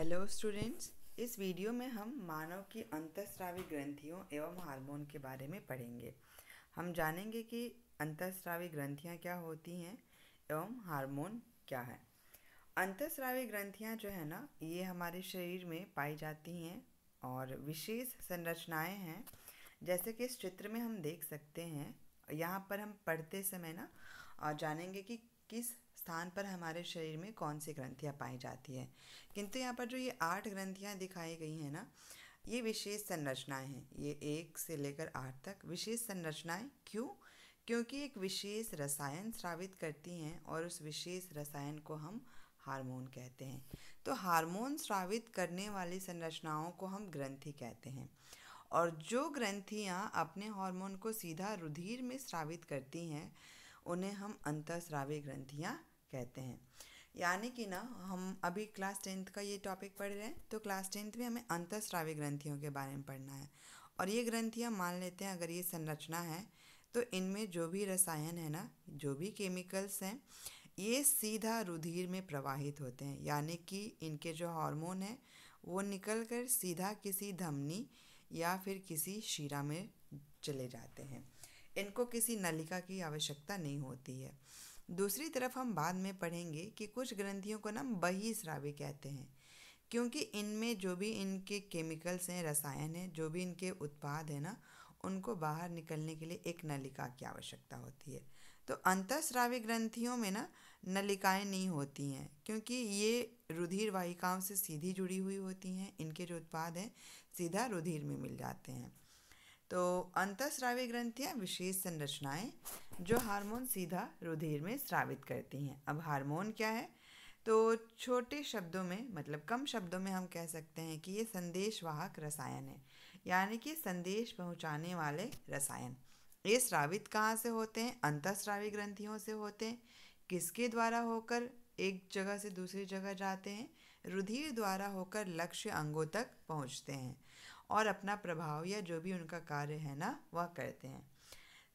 Hello students. इस video में हम मानव की अंतःस्रावी ग्रंथियों एवं हार्मोन के बारे में पढ़ेंगे। हम जानेंगे कि अंतःस्रावी ग्रंथियां क्या होती हैं एवं हार्मोन क्या है। अंतःस्रावी ग्रंथियां जो है ना, ये हमारे शरीर में पाई जाती हैं और विशेष संरचनाएं हैं। जैसे कि इस चित्र में हम देख सकते हैं, यहाँ पर हम पढ़ते समय ना जानेंगे कि किस स्थान पर हमारे शरीर में कौन सी ग्रंथियाँ पाई जाती हैं। किंतु यहाँ पर जो ये 8 ग्रंथियाँ दिखाई गई हैं ना, ये विशेष संरचनाएं हैं। ये 1 से लेकर 8 तक विशेष संरचनाएं क्यों? क्योंकि एक विशेष रसायन स्रावित करती हैं और उस विशेष रसायन को हम हार्मोन कहते हैं। तो हार्मोन स्रावित करने वाली संरचनाओं को हम ग्रंथि कहते हैं। और जो ग्रंथियाँ अपने हार्मोन को सीधा रुधिर में स्रावित करती हैं, उन्हें हम अंतःस्रावी ग्रंथियाँ कहते हैं। यानी कि ना, हम अभी क्लास 10th का ये टॉपिक पढ़ रहे हैं, तो क्लास 10th में हमें अंतःस्रावी ग्रंथियों के बारे में पढ़ना है। और ये ग्रंथियाँ मान लेते हैं, अगर ये संरचना है तो इनमें जो भी रसायन है ना, जो भी केमिकल्स हैं, ये सीधा रुधिर में प्रवाहित होते हैं। यानी कि इनके जो हार्मोन है वो निकल कर सीधा किसी धमनी या फिर किसी शिरा में चले जाते हैं। इनको किसी नलिका की आवश्यकता नहीं होती है। दूसरी तरफ हम बाद में पढ़ेंगे कि कुछ ग्रंथियों को ना बहिःस्रावी कहते हैं, क्योंकि इनमें जो भी इनके केमिकल्स हैं, रसायन हैं, जो भी इनके उत्पाद हैं ना, उनको बाहर निकलने के लिए एक नलिका की आवश्यकता होती है। तो अंतःस्रावी ग्रंथियों में ना नलिकाएं नहीं होती हैं, क्योंकि ये रुधिर वाहिकाओं से सीधी जुड़ी हुई होती हैं। इनके जो उत्पाद हैं सीधा रुधिर में मिल जाते हैं। तो अंतःस्रावी ग्रंथियां विशेष संरचनाएं जो हार्मोन सीधा रुधिर में स्रावित करती हैं। अब हार्मोन क्या है? तो छोटे शब्दों में, मतलब कम शब्दों में हम कह सकते हैं कि ये संदेशवाहक रसायन है, यानी कि संदेश पहुंचाने वाले रसायन। ये स्रावित कहाँ से होते हैं? अंतःस्रावी ग्रंथियों से होते हैं। किसके द्वारा होकर एक जगह से दूसरी जगह जाते हैं? रुधिर द्वारा होकर लक्ष्य अंगों तक पहुंचते हैं और अपना प्रभाव या जो भी उनका कार्य है ना, वह करते हैं।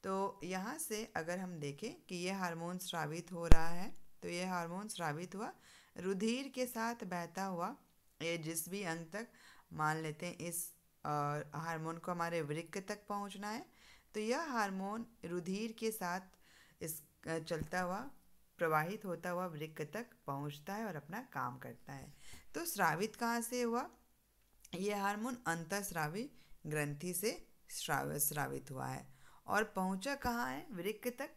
तो यहाँ से अगर हम देखें कि ये हार्मोन स्रावित हो रहा है, तो ये हार्मोन स्रावित हुआ, रुधिर के साथ बहता हुआ, ये जिस भी अंग तक, मान लेते हैं इस हार्मोन को हमारे वृक्क तक पहुँचना है, तो यह हार्मोन रुधिर के साथ इस चलता हुआ, प्रवाहित होता हुआ वृक्क तक पहुँचता है और अपना काम करता है। तो स्रावित कहाँ से हुआ? ये हार्मोन अंतःस्रावी ग्रंथि से स्रावित हुआ है और पहुंचा कहाँ है? वृक्क तक।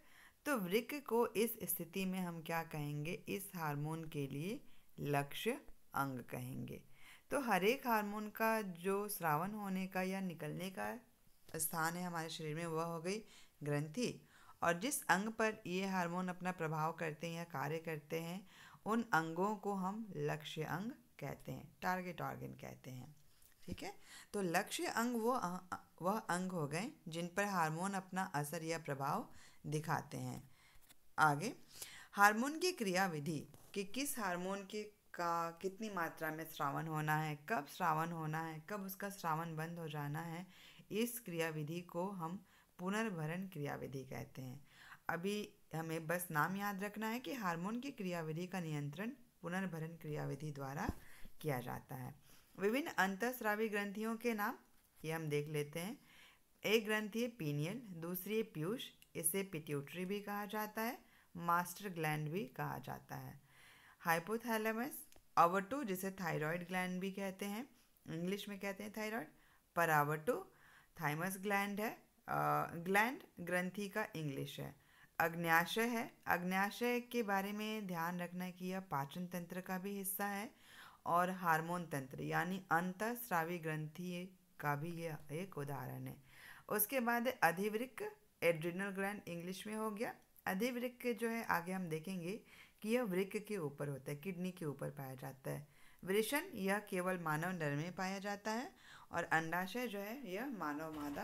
तो वृक्क को इस स्थिति में हम क्या कहेंगे? इस हार्मोन के लिए लक्ष्य अंग कहेंगे। तो हर एक हार्मोन का जो स्रावन होने का या निकलने का स्थान है हमारे शरीर में, वह हो गई ग्रंथि। और जिस अंग पर ये हार्मोन अपना प्रभाव करते हैं या कार्य करते हैं, उन अंगों को हम लक्ष्य अंग कहते हैं, टारगेट ऑर्गन कहते हैं। ठीक है। तो लक्ष्य अंग वह अंग हो गए जिन पर हार्मोन अपना असर या प्रभाव दिखाते हैं। आगे, हार्मोन की क्रियाविधि कि किस हार्मोन के का कितनी मात्रा में स्रावन होना है, कब स्रावन होना है, कब उसका स्रावन बंद हो जाना है, इस क्रियाविधि को हम पुनर्भरण क्रियाविधि कहते हैं। अभी हमें बस नाम याद रखना है कि हार्मोन की क्रियाविधि का नियंत्रण पुनर्भरण क्रियाविधि द्वारा किया जाता है। विभिन्न अंतःस्रावी ग्रंथियों के नाम ये हम देख लेते हैं। एक ग्रंथि है पीनियल, दूसरी है पीयूष, इसे पिट्यूटरी भी कहा जाता है, मास्टर ग्लैंड भी कहा जाता है। हाइपोथैलेमस, अवटो जिसे थायराइड ग्लैंड भी कहते हैं, इंग्लिश में कहते हैं थायराइड, परावटो थाइमस ग्लैंड है, ग्लैंड ग्रंथि का इंग्लिश है। अग्न्याशय है, अग्न्याशय के बारे में ध्यान रखना है कि यह पाचन तंत्र का भी हिस्सा है और हार्मोन तंत्र यानी अंतःस्रावी ग्रंथि का भी यह एक उदाहरण है। उसके बाद अधिवृक्क, एड्रिनल ग्लैंड इंग्लिश में हो गया। अधिवृक्क जो है, आगे हम देखेंगे कि यह वृक्क के ऊपर होता है, किडनी के ऊपर पाया जाता है। वृषण, यह केवल मानव नर में पाया जाता है। और अंडाशय जो है, यह मानव मादा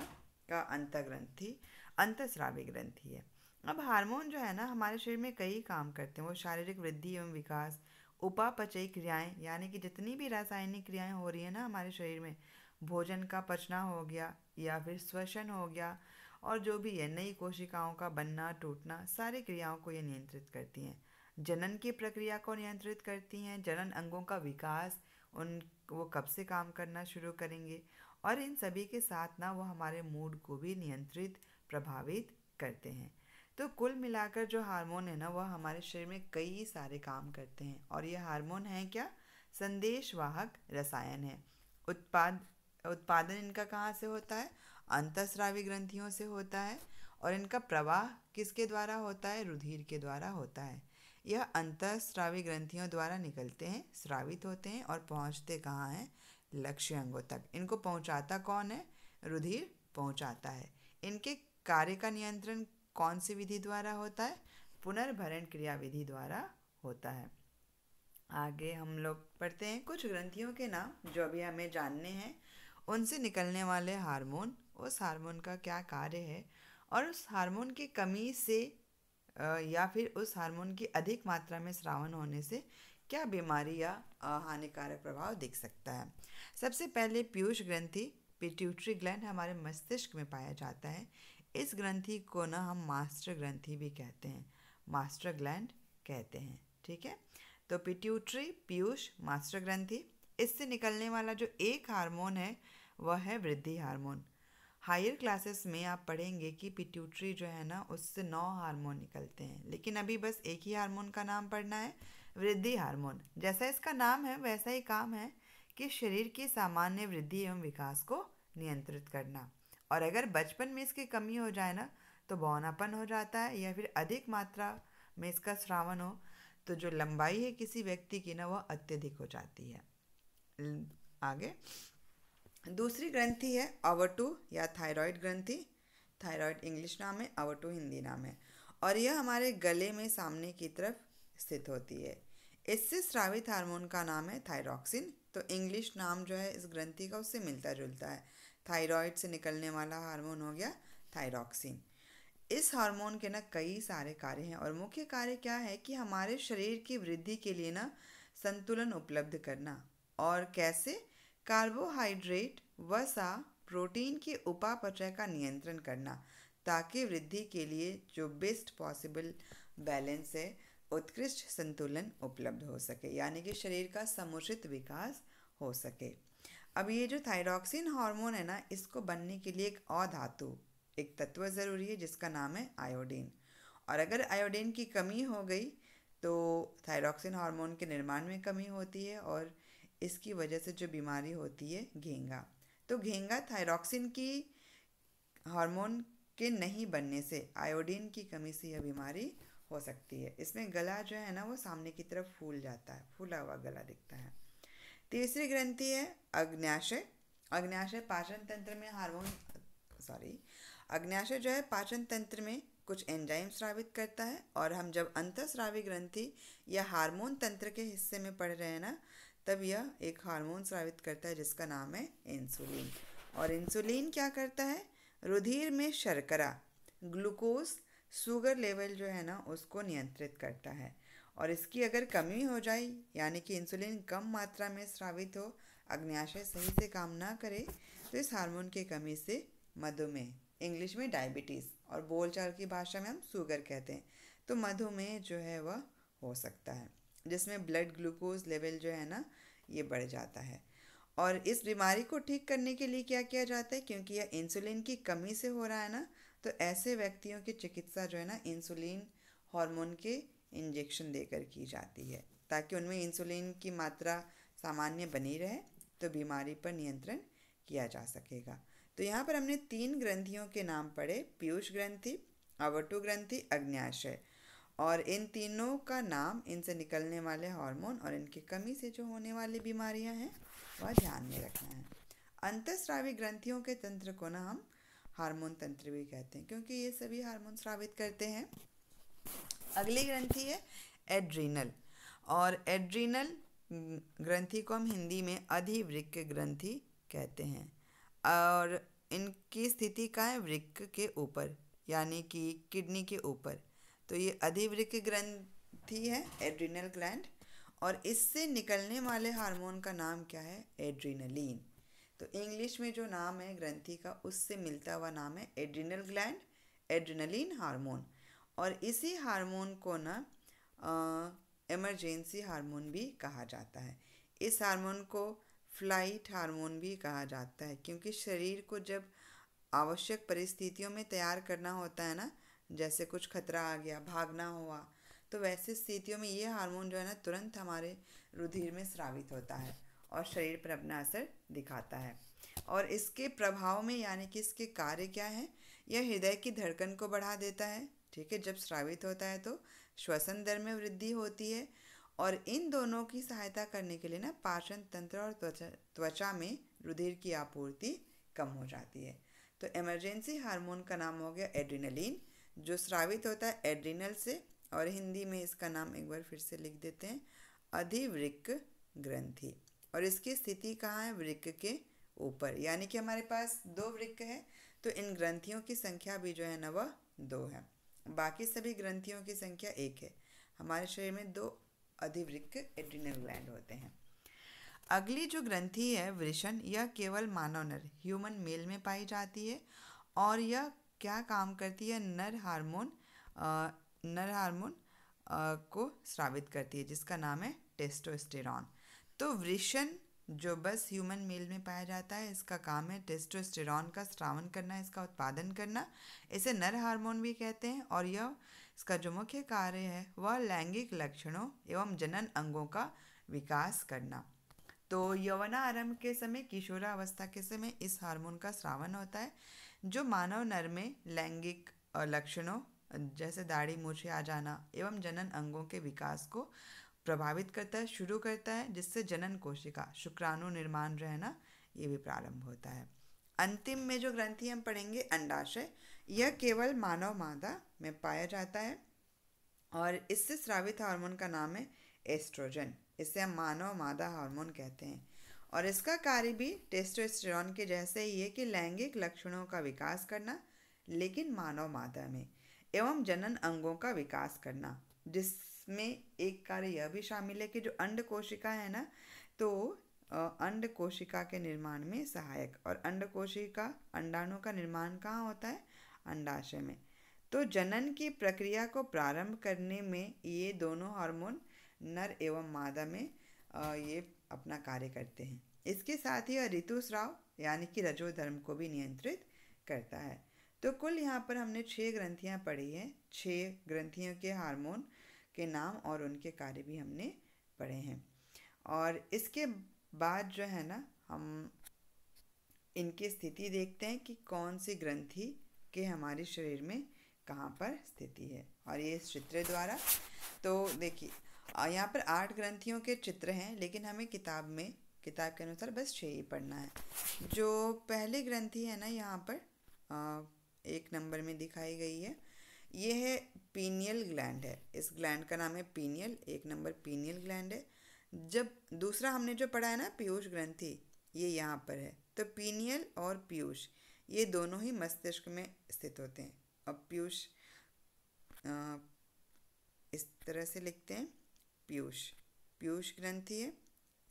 का अंतग्रंथि अंतःस्रावी ग्रंथि है। अब हार्मोन जो है ना, हमारे शरीर में कई काम करते हैं। वो शारीरिक वृद्धि एवं विकास, उपापचयी क्रियाएं, यानी कि जितनी भी रासायनिक क्रियाएं हो रही है ना हमारे शरीर में, भोजन का पचना हो गया या फिर श्वसन हो गया, और जो भी है नई कोशिकाओं का बनना टूटना, सारी क्रियाओं को ये नियंत्रित करती हैं। जनन की प्रक्रिया को नियंत्रित करती हैं, जनन अंगों का विकास, उन वो कब से काम करना शुरू करेंगे, और इन सभी के साथ ना वो हमारे मूड को भी नियंत्रित प्रभावित करते हैं। तो कुल मिलाकर जो हार्मोन है ना वह हमारे शरीर में कई सारे काम करते हैं, और ये हार्मोन है क्या, संदेशवाहक रसायन है। उत्पाद उत्पादन इनका कहाँ से होता है, अंतःस्रावी ग्रंथियों से होता है, और इनका प्रवाह किसके द्वारा होता है, रुधिर के द्वारा होता है। यह अंतःस्रावी ग्रंथियों द्वारा निकलते हैं, स्रावित होते हैं और पहुँचते कहाँ हैं, लक्ष्य अंगों तक। इनको पहुँचाता कौन है, रुधिर पहुँचाता है। इनके कार्य का नियंत्रण कौन सी विधि द्वारा होता है, पुनर्भरण क्रिया विधि द्वारा होता है। आगे हम लोग पढ़ते हैं कुछ ग्रंथियों के नाम जो अभी हमें जानने हैं। उनसे निकलने वाले हार्मोन, उस हार्मोन का क्या कार्य है, और उस हार्मोन की कमी से या फिर उस हार्मोन की अधिक मात्रा में स्रावन होने से क्या बीमारी या हानिकारक प्रभाव दिख सकता है। सबसे पहले पीयूष ग्रंथि, पिट्यूटरी ग्लैंड हमारे मस्तिष्क में पाया जाता है। इस ग्रंथि को ना हम मास्टर ग्रंथि भी कहते हैं, मास्टर ग्लैंड कहते हैं। ठीक है, तो पिट्यूटरी, पीयूष, मास्टर ग्रंथि, इससे निकलने वाला जो एक हार्मोन है वह है वृद्धि हार्मोन। हायर क्लासेस में आप पढ़ेंगे कि पिट्यूटरी जो है ना उससे 9 हार्मोन निकलते हैं, लेकिन अभी बस एक ही हार्मोन का नाम पढ़ना है, वृद्धि हार्मोन। जैसा इसका नाम है वैसा ही काम है कि शरीर की सामान्य वृद्धि एवं विकास को नियंत्रित करना। और अगर बचपन में इसकी कमी हो जाए ना तो बौनापन हो जाता है, या फिर अधिक मात्रा में इसका स्रावन हो तो जो लंबाई है किसी व्यक्ति की ना वह अत्यधिक हो जाती है। आगे दूसरी ग्रंथि है अवटु या थायराइड ग्रंथि। थायराइड इंग्लिश नाम है, अवटु हिंदी नाम है, और यह हमारे गले में सामने की तरफ स्थित होती है। इससे स्रावित हार्मोन का नाम है थायरॉक्सिन। तो इंग्लिश नाम जो है इस ग्रंथि का उससे मिलता जुलता है। थायराइड से निकलने वाला हार्मोन हो गया थायरॉक्सिन। इस हार्मोन के ना कई सारे कार्य हैं, और मुख्य कार्य क्या है कि हमारे शरीर की वृद्धि के लिए ना संतुलन उपलब्ध करना। और कैसे, कार्बोहाइड्रेट, वसा, प्रोटीन के उपापचय का नियंत्रण करना, ताकि वृद्धि के लिए जो बेस्ट पॉसिबल बैलेंस है, उत्कृष्ट संतुलन उपलब्ध हो सके, यानी कि शरीर का समुचित विकास हो सके। अब ये जो थायरॉक्सिन हार्मोन है ना, इसको बनने के लिए एक अधातु, एक तत्व ज़रूरी है जिसका नाम है आयोडीन। और अगर आयोडीन की कमी हो गई तो थायरॉक्सिन हार्मोन के निर्माण में कमी होती है, और इसकी वजह से जो बीमारी होती है घेंगा। तो घेंगा थायरॉक्सिन की हार्मोन के नहीं बनने से, आयोडीन की कमी से यह बीमारी हो सकती है। इसमें गला जो है ना वो सामने की तरफ फूल जाता है, फूला हुआ गला दिखता है। तीसरी ग्रंथि है अग्न्याशय। अग्न्याशय पाचन तंत्र में अग्न्याशय जो है पाचन तंत्र में कुछ एंजाइम स्रावित करता है, और हम जब अंतःस्रावी ग्रंथि या हार्मोन तंत्र के हिस्से में पढ़ रहे हैं ना, तब यह एक हार्मोन स्रावित करता है जिसका नाम है इंसुलिन। और इंसुलिन क्या करता है, रुधिर में शर्करा, ग्लूकोज, शुगर लेवल जो है ना उसको नियंत्रित करता है। और इसकी अगर कमी हो जाए, यानी कि इंसुलिन कम मात्रा में स्रावित हो, अग्न्याशय सही से काम ना करे, तो इस हार्मोन की कमी से मधुमेह, इंग्लिश में डायबिटीज़ और बोलचाल की भाषा में हम शुगर कहते हैं, तो मधुमेह जो है वह हो सकता है, जिसमें ब्लड ग्लूकोज लेवल जो है ना ये बढ़ जाता है। और इस बीमारी को ठीक करने के लिए क्या किया जाता है, क्योंकि यह इंसुलिन की कमी से हो रहा है ना, तो ऐसे व्यक्तियों की चिकित्सा जो है ना इंसुलिन हार्मोन के इंजेक्शन देकर की जाती है, ताकि उनमें इंसुलिन की मात्रा सामान्य बनी रहे, तो बीमारी पर नियंत्रण किया जा सकेगा। तो यहाँ पर हमने 3 ग्रंथियों के नाम पढ़े, पीयूष ग्रंथि, अवटु ग्रंथि, अग्न्याशय। और इन तीनों का नाम, इनसे निकलने वाले हार्मोन और इनकी कमी से जो होने वाली बीमारियां हैं वह ध्यान में रखना है। अंतःस्रावी ग्रंथियों के तंत्र को ना हम हार्मोन तंत्र भी कहते हैं, क्योंकि ये सभी हार्मोन स्रावित करते हैं। अगली ग्रंथि है एड्रीनल, और एड्रीनल ग्रंथि को हम हिंदी में अधिवृक्क ग्रंथि कहते हैं, और इनकी स्थिति का है वृक्क के ऊपर, यानी कि किडनी के ऊपर। तो ये अधिवृक्क ग्रंथि है, एड्रीनल ग्लैंड, और इससे निकलने वाले हार्मोन का नाम क्या है, एड्रीनलिन। तो इंग्लिश में जो नाम है ग्रंथि का उससे मिलता हुआ नाम है एड्रीनल ग्लैंड, एड्रीनलिन हार्मोन। और इसी हार्मोन को ना इमरजेंसी हार्मोन भी कहा जाता है। इस हार्मोन को फ्लाइट हार्मोन भी कहा जाता है, क्योंकि शरीर को जब आवश्यक परिस्थितियों में तैयार करना होता है ना, जैसे कुछ खतरा आ गया, भागना हुआ, तो वैसी स्थितियों में ये हार्मोन जो है ना तुरंत हमारे रुधिर में स्रावित होता है और शरीर पर अपना असर दिखाता है। और इसके प्रभाव में यानी कि इसके कार्य क्या है, यह हृदय की धड़कन को बढ़ा देता है। ठीक है, जब स्रावित होता है तो श्वसन दर में वृद्धि होती है, और इन दोनों की सहायता करने के लिए ना पाचन तंत्र और त्वचा में रुधिर की आपूर्ति कम हो जाती है। तो इमरजेंसी हार्मोन का नाम हो गया एड्रिनलिन, जो स्रावित होता है एड्रिनल से, और हिंदी में इसका नाम एक बार फिर से लिख देते हैं, अधिवृक्क ग्रंथि। और इसकी स्थिति कहाँ है, वृक्क के ऊपर, यानी कि हमारे पास दो वृक्क है, तो इन ग्रंथियों की संख्या भी जो है ना वह दो है। बाकी सभी ग्रंथियों की संख्या एक है। हमारे शरीर में दो अधिवृक्क एड्रिनल ग्लैंड होते हैं। अगली जो ग्रंथि है वृषण, यह केवल मानव नर ह्यूमन मेल में पाई जाती है, और यह क्या काम करती है, नर हार्मोन को स्रावित करती है, जिसका नाम है टेस्टोस्टेरॉन। तो वृषण जो बस ह्यूमन मेल में पाया जाता है, इसका काम है टेस्टोस्टेरॉन का स्रावन करना, इसका उत्पादन करना। इसे नर हार्मोन भी कहते हैं, और यह इसका जो मुख्य कार्य है वह लैंगिक लक्षणों एवं जनन अंगों का विकास करना। तो यौवनारंभ के समय, किशोरावस्था के समय इस हार्मोन का स्रावन होता है, जो मानव नर में लैंगिक लक्षणों जैसे दाढ़ी मूछें आ जाना एवं जनन अंगों के विकास को प्रभावित करता है, शुरू करता है, जिससे जनन कोशिका शुक्राणु निर्माण रहना ये भी प्रारंभ होता है। अंतिम में जो ग्रंथि हम पढ़ेंगे अंडाशय, यह केवल मानव मादा में पाया जाता है, और इससे स्रावित हार्मोन का नाम है एस्ट्रोजन। इसे हम मानव मादा हार्मोन कहते हैं, और इसका कार्य भी टेस्टोस्टेरॉन के जैसे ही है कि लैंगिक लक्षणों का विकास करना, लेकिन मानव मादा में, एवं जनन अंगों का विकास करना, जिसमें एक कार्य यह भी शामिल है कि जो अंड कोशिका है ना, तो अंड कोशिका के निर्माण में सहायक, और अंड कोशिका अंडाणु का निर्माण कहाँ होता है, अंडाशय में। तो जनन की प्रक्रिया को प्रारंभ करने में ये दोनों हार्मोन नर एवं मादा में ये अपना कार्य करते हैं। इसके साथ ही यह ऋतुस्राव यानी कि रजोधर्म को भी नियंत्रित करता है। तो कुल यहाँ पर हमने 6 ग्रंथियाँ पढ़ी हैं, 6 ग्रंथियों के हार्मोन के नाम और उनके कार्य भी हमने पढ़े हैं। और इसके बाद जो है ना हम इनकी स्थिति देखते हैं कि कौन सी ग्रंथि के हमारे शरीर में कहाँ पर स्थिति है, और ये इस चित्र द्वारा। तो देखिए यहाँ पर 8 ग्रंथियों के चित्र हैं, लेकिन हमें किताब के अनुसार बस 6 ही पढ़ना है। जो पहली ग्रंथि है ना यहाँ पर 1 नंबर में दिखाई गई है, ये है पीनियल ग्लैंड है। इस ग्लैंड का नाम है पीनियल, 1 नंबर पीनियल ग्लैंड है। जब दूसरा हमने जो पढ़ा है ना पीयूष ग्रंथि, ये यहाँ पर है। तो पीनियल और पीयूष ये दोनों ही मस्तिष्क में स्थित होते हैं। अब पीयूष इस तरह से लिखते हैं, पीयूष ग्रंथि है,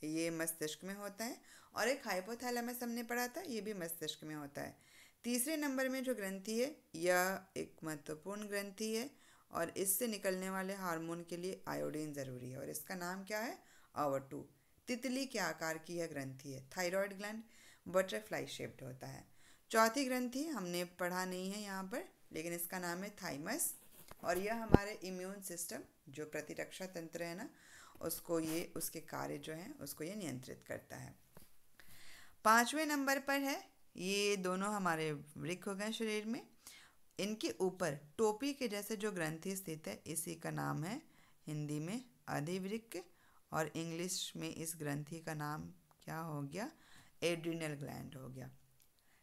ये मस्तिष्क में होता है, और एक हाइपोथैलेमस हमने पढ़ा था, ये भी मस्तिष्क में होता है। तीसरे नंबर में जो ग्रंथि है यह एक महत्वपूर्ण ग्रंथि है, और इससे निकलने वाले हार्मोन के लिए आयोडीन ज़रूरी है, और इसका नाम क्या है, AVA2। तितली के आकार की यह ग्रंथि है। थायराइड ग्लैंड बटरफ्लाई शेप्ड होता है। चौथी ग्रंथि हमने पढ़ा नहीं है यहाँ पर, लेकिन इसका नाम है थाइमस, और यह हमारे इम्यून सिस्टम जो प्रतिरक्षा तंत्र है ना उसको ये उसके कार्य जो हैं उसको ये नियंत्रित करता है। 5वें नंबर पर है, ये दोनों हमारे वृक्क हो गए शरीर में। इनके ऊपर टोपी के जैसे जो ग्रंथि स्थित है, इसी का नाम है हिंदी में अधिवृक्क, और इंग्लिश में इस ग्रंथि का नाम क्या हो गया, एड्रिनल ग्लैंड हो गया।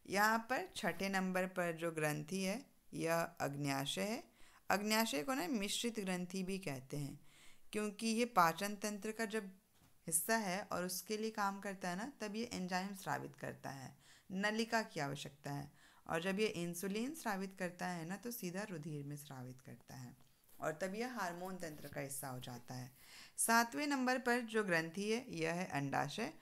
यहाँ पर 6ठे नंबर पर जो ग्रंथि है यह अग्न्याशय है। अग्न्याशय को ना मिश्रित ग्रंथि भी कहते हैं, क्योंकि ये पाचन तंत्र का जब हिस्सा है और उसके लिए काम करता है ना, तब ये एंजाइम स्रावित करता है, नलिका की आवश्यकता है, और जब ये इंसुलिन स्रावित करता है ना तो सीधा रुधिर में स्रावित करता है, और तब यह हार्मोन तंत्र का हिस्सा हो जाता है। 7वें नंबर पर जो ग्रंथि है यह है अंडाशय,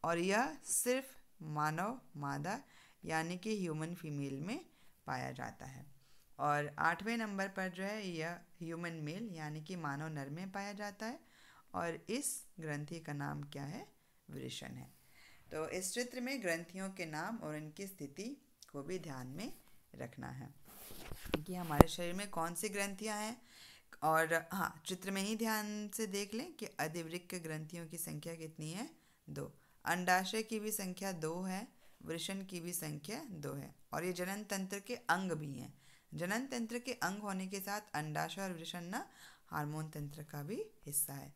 और यह सिर्फ मानव मादा यानी कि ह्यूमन फीमेल में पाया जाता है। और 8वें नंबर पर जो है यह ह्यूमन मेल यानी कि मानव नर में पाया जाता है, और इस ग्रंथि का नाम क्या है, वृषण है। तो इस चित्र में ग्रंथियों के नाम और इनकी स्थिति को भी ध्यान में रखना है कि हमारे शरीर में कौन सी ग्रंथियां हैं। और हाँ, चित्र में ही ध्यान से देख लें कि अधिवृक्क ग्रंथियों की संख्या कितनी है, 2। अंडाशय की भी संख्या 2 है, वृषण की भी संख्या 2 है। और ये जनन तंत्र के अंग भी हैं। जनन तंत्र के अंग होने के साथ अंडाशय और वृषण ना हार्मोन तंत्र का भी हिस्सा है।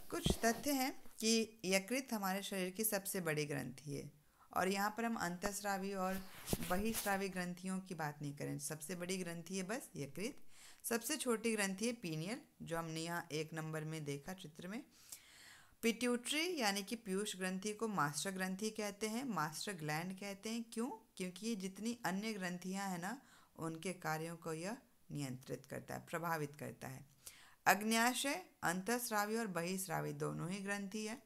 कुछ तथ्य हैं कि यकृत हमारे शरीर की सबसे बड़ी ग्रंथि है। और यहाँ पर हम अंतःस्रावी और बहिस्रावी ग्रंथियों की बात नहीं करें। सबसे बड़ी ग्रंथि है बस यकृत। सबसे छोटी ग्रंथि है पीनियल, जो हमने यहाँ 1 नंबर में देखा चित्र में। पिट्यूटरी यानी कि पीयूष ग्रंथि को मास्टर ग्रंथि कहते हैं, मास्टर ग्लैंड कहते हैं। क्यों? क्योंकि जितनी अन्य ग्रंथियाँ हैं ना, उनके कार्यों को यह नियंत्रित करता है, प्रभावित करता है। अग्न्याशय अंतःस्रावी और बहिस्रावी दोनों ही ग्रंथि है।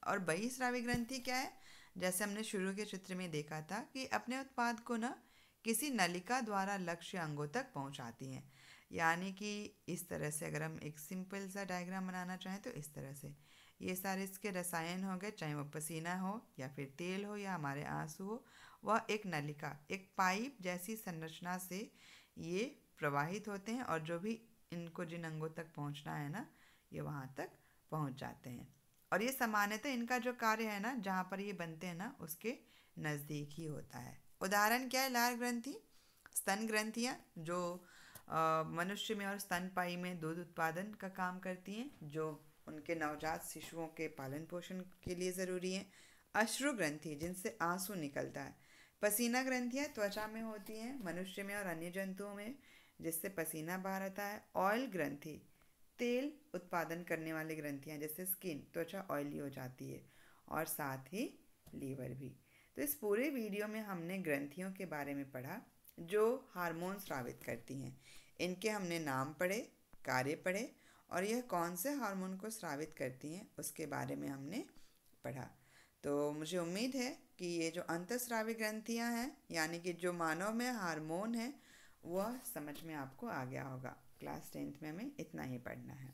और बहिस्रावी ग्रंथि क्या है? जैसे हमने शुरू के चित्र में देखा था कि अपने उत्पाद को ना किसी नलिका द्वारा लक्ष्य अंगों तक पहुंचाती हैं। यानी कि इस तरह से अगर हम एक सिंपल सा डायग्राम बनाना चाहें तो इस तरह से ये सारे इसके रसायन हो गए, चाहे वो पसीना हो या फिर तेल हो या हमारे आंसू हो, वह एक नलिका, एक पाइप जैसी संरचना से ये प्रवाहित होते हैं और जो भी इनको जिन अंगों तक पहुंचना है ना, ये वहाँ तक पहुँच जाते हैं। और ये सामान्यतः इनका जो कार्य है ना, जहाँ पर ये बनते हैं ना, उसके नज़दीक ही होता है। उदाहरण क्या है? लार ग्रंथि, स्तन ग्रंथियाँ जो मनुष्य में और स्तनपायी में दूध उत्पादन का काम करती हैं, जो उनके नवजात शिशुओं के पालन पोषण के लिए ज़रूरी है। अश्रु ग्रंथि, जिनसे आंसू निकलता है। पसीना ग्रंथियाँ त्वचा में होती हैं, मनुष्य में और अन्य जंतुओं में, जिससे पसीना बाहर आता है। ऑयल ग्रंथि, तेल उत्पादन करने वाली ग्रंथियाँ, जैसे स्किन, त्वचा ऑयली हो जाती है। और साथ ही लीवर भी। तो इस पूरे वीडियो में हमने ग्रंथियों के बारे में पढ़ा जो हार्मोन स्रावित करती हैं। इनके हमने नाम पढ़े, कार्य पढ़े, और यह कौन से हार्मोन को स्रावित करती हैं उसके बारे में हमने पढ़ा। तो मुझे उम्मीद है कि ये जो अंतःस्रावी ग्रंथियां हैं, यानी कि जो मानव में हार्मोन है, वह समझ में आपको आ गया होगा। क्लास 10th में हमें इतना ही पढ़ना है।